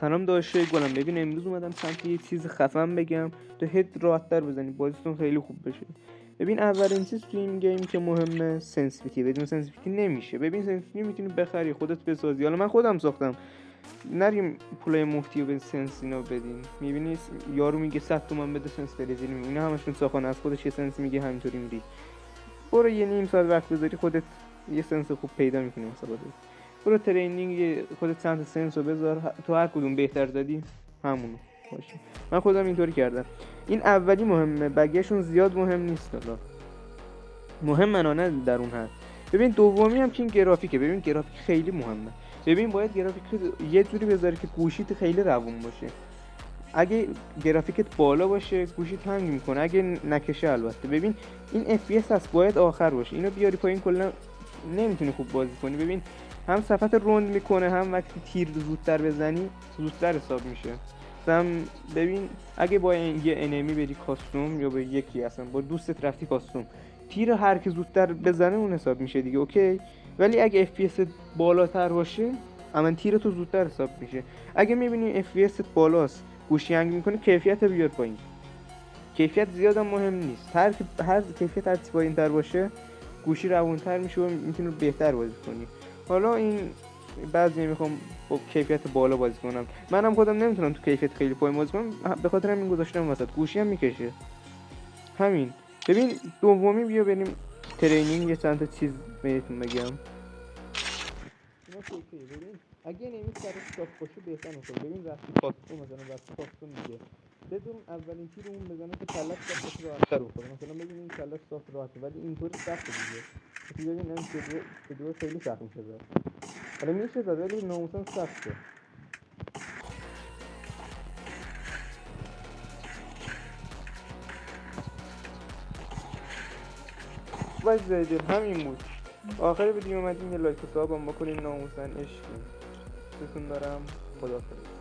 سلام داشته گلم، ببین امروز اومدم سمت یه چیز خفن بگم تا هد راحت‌تر بزنی بازیتون خیلی خوب بشه. ببین اولین چیز تو این گیم که مهمه سنسیتیویتی، بدون سنسیتیویتی نمیشه. ببین سنسیتیویتی میتونی بخری خودت بسازی، حالا من خودم ساختم. نریم پولای مفتی رو به سنس اینا بدین. میبینی یارو میگه 100 تومن بده سنس برزیل، اینا همشون ساخن از خودش. یه سنس میگه همینطوری میری برو یه نیم ساعت وقت بذاری خودت یه سنس خوب پیدا میکنی مثلا. برو ترینینگ خودت چند تا سنس رو بذار، تو هر کدوم بهتر زدی همونو باشه. من خودم اینطوری کردم. این اولی مهمه، بقیه‌شون زیاد مهم نیست. حالا مهم منانه در اون هست. ببین دومی هم که این گرافیکه. ببین گرافیک خیلی مهمه. ببین باید گرافیک یه جوری بذاری که گوشیت خیلی روون باشه. اگه گرافیکت بالا باشه گوشیت هنگ میکنه، اگه نکشه البته. ببین این FPS هست باید آخر باشه، اینو بیاری پایین کلا نمیتونی خوب بازی کنی. ببین هم صفحت روند میکنه، هم وقتی تیر زودتر بزنی زودتر حساب میشه. مثلا ببین اگه با یه انمی بری کاستوم یا با یکی اصلا با دوستت رفتی کاستوم، تیر هر کی زودتر بزنه اون حساب میشه دیگه، اوکی. ولی اگه FPS بالاتر باشه اما تیر تو زودتر حساب میشه. اگه میبینی FPS بالاست گوشی هنگ میکنه کیفیت بیار پایین. کیفیت زیاد هم مهم نیست، هر کیفیت هر چی پایین‌تر باشه گوشی روونتر میشه و میتونه بهتر بازی کنی. حالا این بعضی میخوام با کیفیت بالا بازی کنم، منم خودم نمیتونم تو کیفیت خیلی پایین بازی کنم، به خاطر همین گذاشتم وسط. گوشی هم میکشه همین. ببین دومی بیا بریم ترینینگ یه چند تا چیز بهتون بگم. ببین اگه نمیشه سرش صاف باشه بهتر میشه. ببین وقتی کاستوم مثلا وقتی کاستوم میگه بدون اولین تیر اون بزنه که کلت صاف باشه راحت‌تر بخوره. مثلا ببین این کلت صاف راحته، ولی اینطوری سخته دیگه. ببین این شده خیلی سخت میشه زد. حالا میشه زد ولی ناموساً سخته. باید زیدیم همین بود. آخر ویدیو اومدین یه لایک و سابم بکنین، ناموساً عشقین. بهتون دارم. خداحافظ.